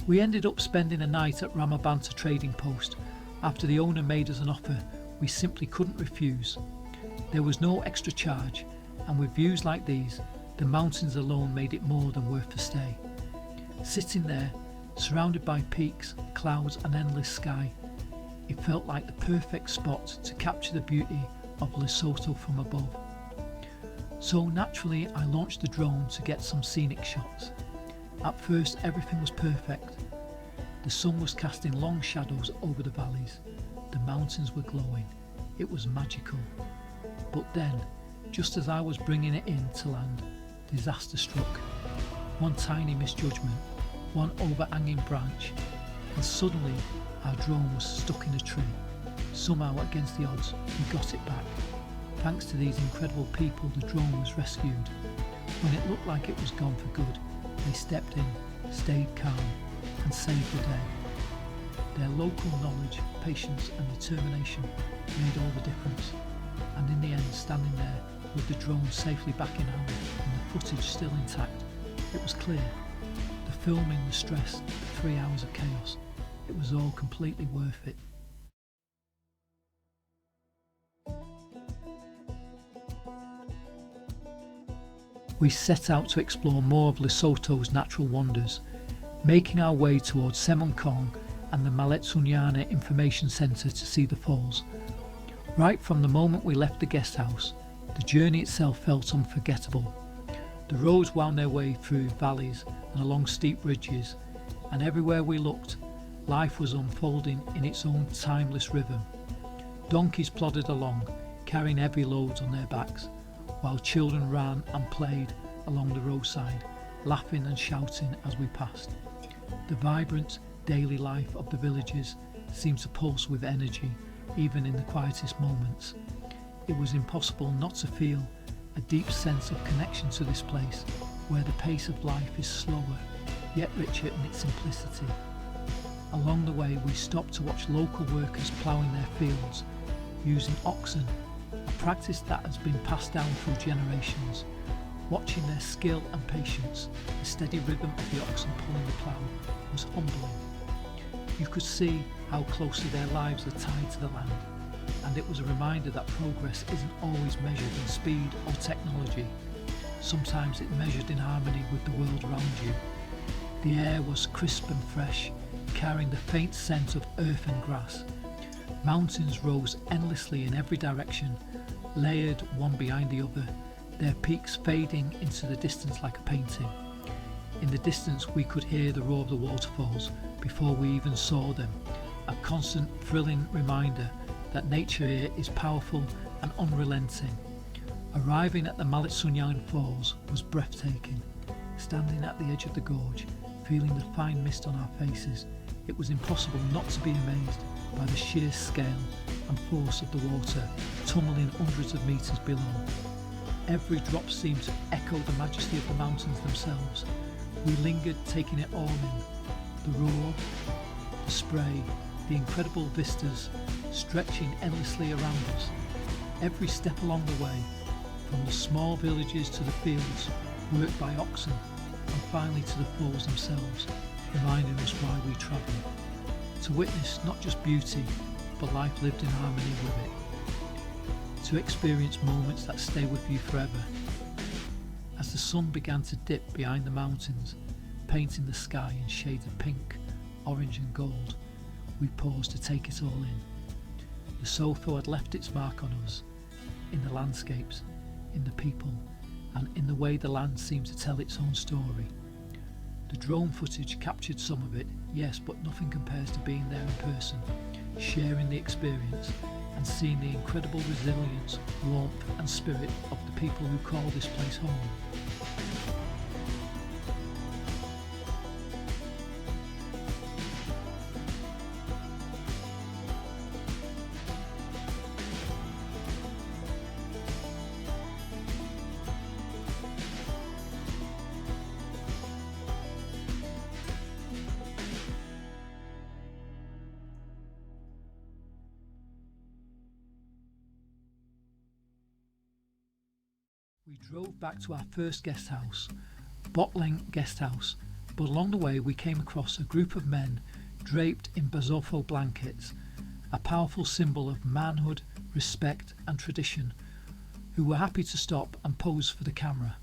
We ended up spending a night at Ramabanta trading post. After the owner made us an offer we simply couldn't refuse. There was no extra charge, and with views like these, the mountains alone made it more than worth the stay. Sitting there, surrounded by peaks, clouds and endless sky, it felt like the perfect spot to capture the beauty of Lesotho from above. So naturally I launched the drone to get some scenic shots. At first everything was perfect. The sun was casting long shadows over the valleys. The mountains were glowing. It was magical. But then, just as I was bringing it in to land, disaster struck. One tiny misjudgment, one overhanging branch, and suddenly our drone was stuck in a tree. Somehow, against the odds, we got it back. Thanks to these incredible people, the drone was rescued. When it looked like it was gone for good, they stepped in, stayed calm, and saved the day. Their local knowledge, patience and determination made all the difference, and in the end, standing there with the drone safely back in hand and the footage still intact, it was clear. The filming, the stress, the 3 hours of chaos, it was all completely worth it. We set out to explore more of Lesotho's natural wonders, making our way towards Semonkong and the Maletsunyana Information Centre to see the falls. Right from the moment we left the guest house, the journey itself felt unforgettable. The roads wound their way through valleys and along steep ridges, and everywhere we looked, life was unfolding in its own timeless rhythm. Donkeys plodded along, carrying heavy loads on their backs, while children ran and played along the roadside, laughing and shouting as we passed. The vibrant daily life of the villages seemed to pulse with energy, even in the quietest moments. It was impossible not to feel a deep sense of connection to this place, where the pace of life is slower, yet richer in its simplicity. Along the way we stopped to watch local workers ploughing their fields, using oxen, a practice that has been passed down through generations. Watching their skill and patience, the steady rhythm of the oxen pulling the plough was humbling. You could see how closely their lives are tied to the land, and it was a reminder that progress isn't always measured in speed or technology. Sometimes it's measured in harmony with the world around you. The air was crisp and fresh, carrying the faint scent of earth and grass. Mountains rose endlessly in every direction, layered one behind the other, their peaks fading into the distance like a painting. In the distance we could hear the roar of the waterfalls before we even saw them, a constant thrilling reminder that nature here is powerful and unrelenting. Arriving at the Maletsunyana Falls was breathtaking. Standing at the edge of the gorge, feeling the fine mist on our faces, it was impossible not to be amazed by the sheer scale and force of the water tumbling hundreds of metres below. Every drop seemed to echo the majesty of the mountains themselves. We lingered, taking it all in. The roar, the spray, the incredible vistas stretching endlessly around us. Every step along the way, from the small villages to the fields worked by oxen, and finally to the falls themselves, reminding us why we travel. To witness not just beauty, but life lived in harmony with it. To experience moments that stay with you forever. As the sun began to dip behind the mountains, painting the sky in shades of pink, orange and gold, we paused to take it all in. Lesotho had left its mark on us, in the landscapes, in the people, and in the way the land seemed to tell its own story. The drone footage captured some of it, yes, but nothing compares to being there in person, sharing the experience, and seeing the incredible resilience, warmth and spirit of the people who call this place home. We drove back to our first guest house, Botleng Guest House, but along the way we came across a group of men draped in Basotho blankets, a powerful symbol of manhood, respect and tradition, who were happy to stop and pose for the camera.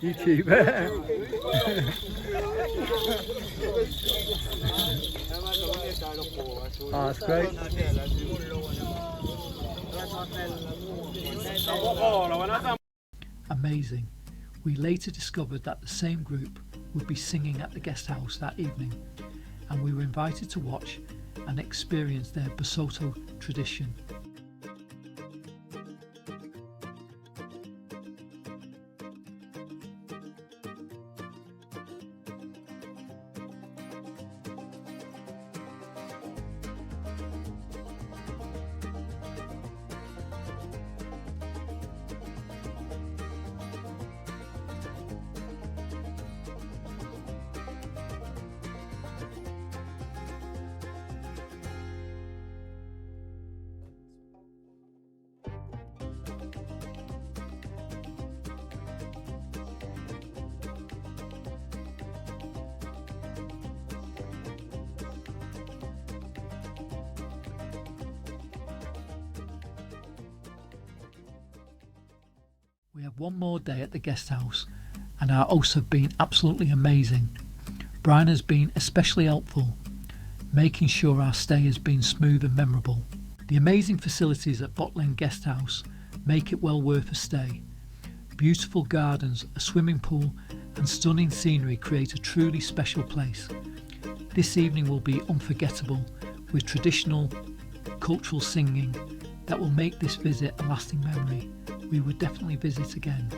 YouTube. Oh, that's great. Amazing. We later discovered that the same group would be singing at the guest house that evening, and we were invited to watch and experience their Basotho tradition. We have one more day at the guest house and our hosts have been absolutely amazing. Brian has been especially helpful, making sure our stay has been smooth and memorable. The amazing facilities at Botlane Guest House make it well worth a stay. Beautiful gardens, a swimming pool and stunning scenery create a truly special place. This evening will be unforgettable with traditional cultural singing that will make this visit a lasting memory. We would definitely visit again.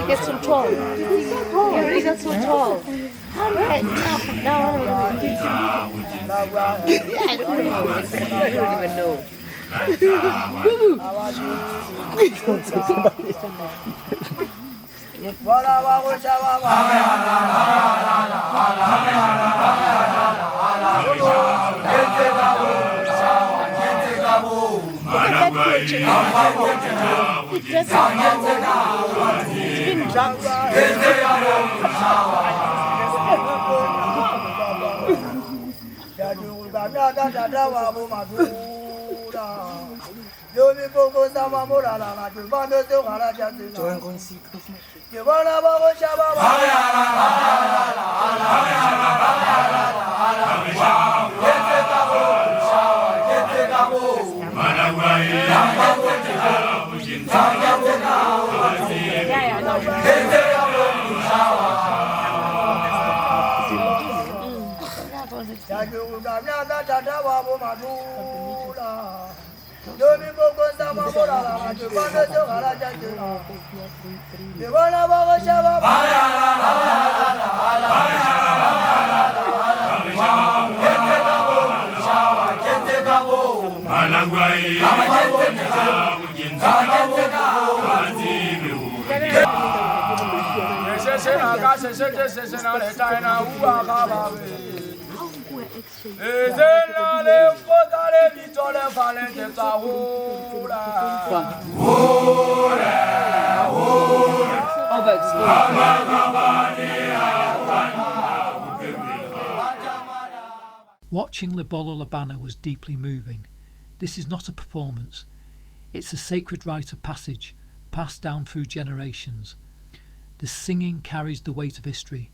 Get some tall. Yeah, we got some tall. Okay, no. I don't even know. Watching Lebollo banna was deeply moving. This is not a performance. It's a sacred rite of passage, passed down through generations. The singing carries the weight of history,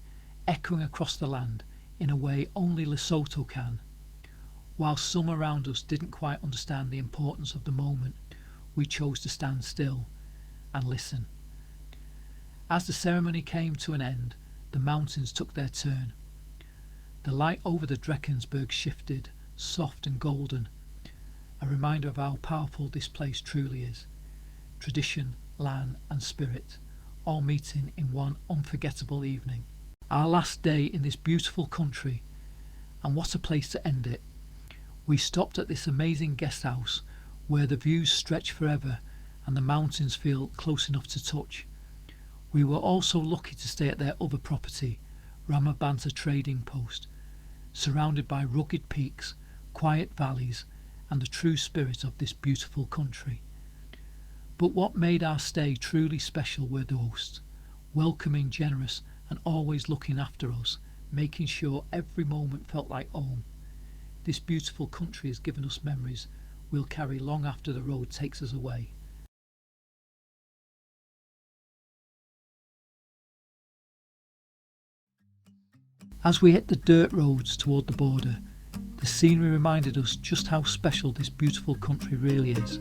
echoing across the land in a way only Lesotho can. While some around us didn't quite understand the importance of the moment, we chose to stand still and listen. As the ceremony came to an end, the mountains took their turn. The light over the Drakensberg shifted, soft and golden, a reminder of how powerful this place truly is. Tradition, land and spirit, all meeting in one unforgettable evening. Our last day in this beautiful country, and what a place to end it. We stopped at this amazing guest house where the views stretch forever and the mountains feel close enough to touch. We were also lucky to stay at their other property, Ramabanta Trading Post, surrounded by rugged peaks, quiet valleys and the true spirit of this beautiful country. But what made our stay truly special were the hosts, welcoming, generous and always looking after us, making sure every moment felt like home. This beautiful country has given us memories we'll carry long after the road takes us away. As we hit the dirt roads toward the border, the scenery reminded us just how special this beautiful country really is.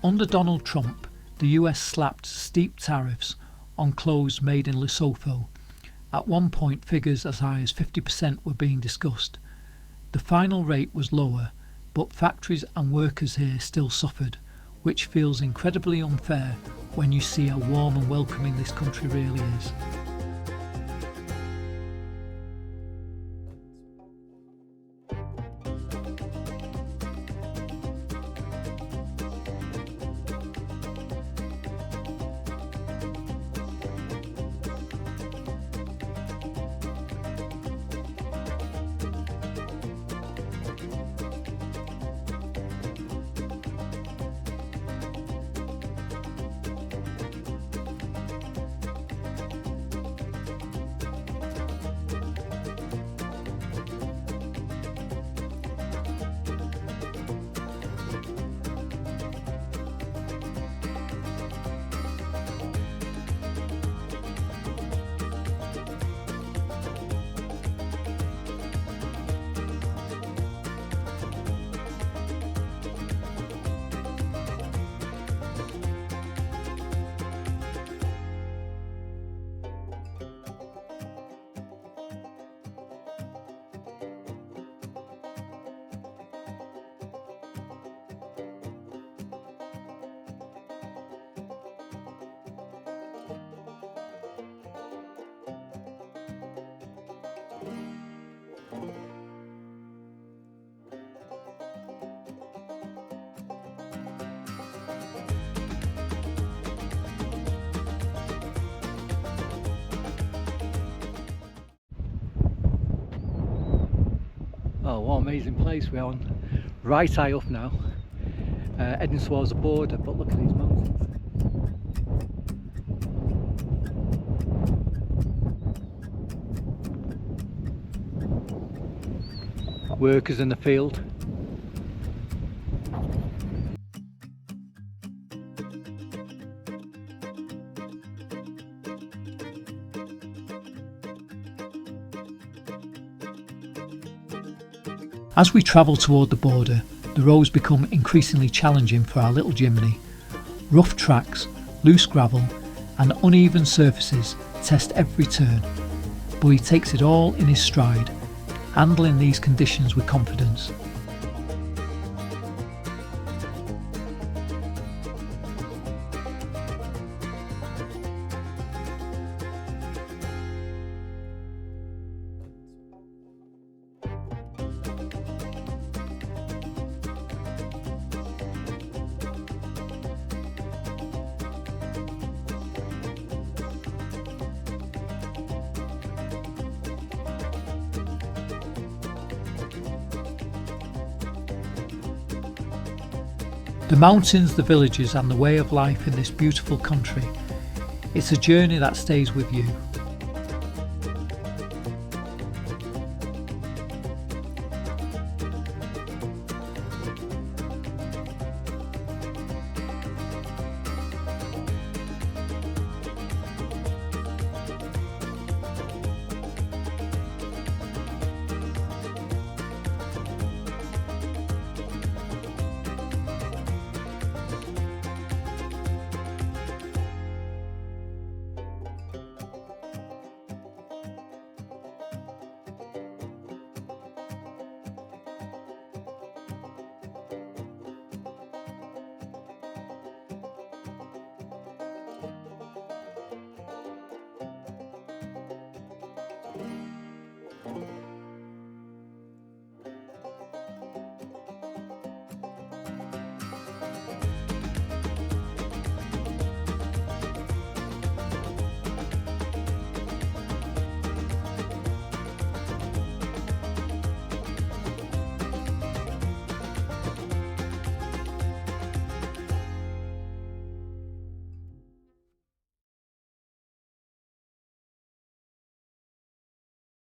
Under Donald Trump, the US slapped steep tariffs on clothes made in Lesotho. At one point, figures as high as 50% were being discussed. The final rate was lower, but factories and workers here still suffered, which feels incredibly unfair when you see how warm and welcoming this country really is. Oh, what an amazing place. We're on right high up now, heading towards the border, but look at these mountains. Workers in the field. As we travel toward the border, the roads become increasingly challenging for our little Jimny. Rough tracks, loose gravel and uneven surfaces test every turn, but he takes it all in his stride, handling these conditions with confidence. The mountains, the villages and the way of life in this beautiful country. It's a journey that stays with you.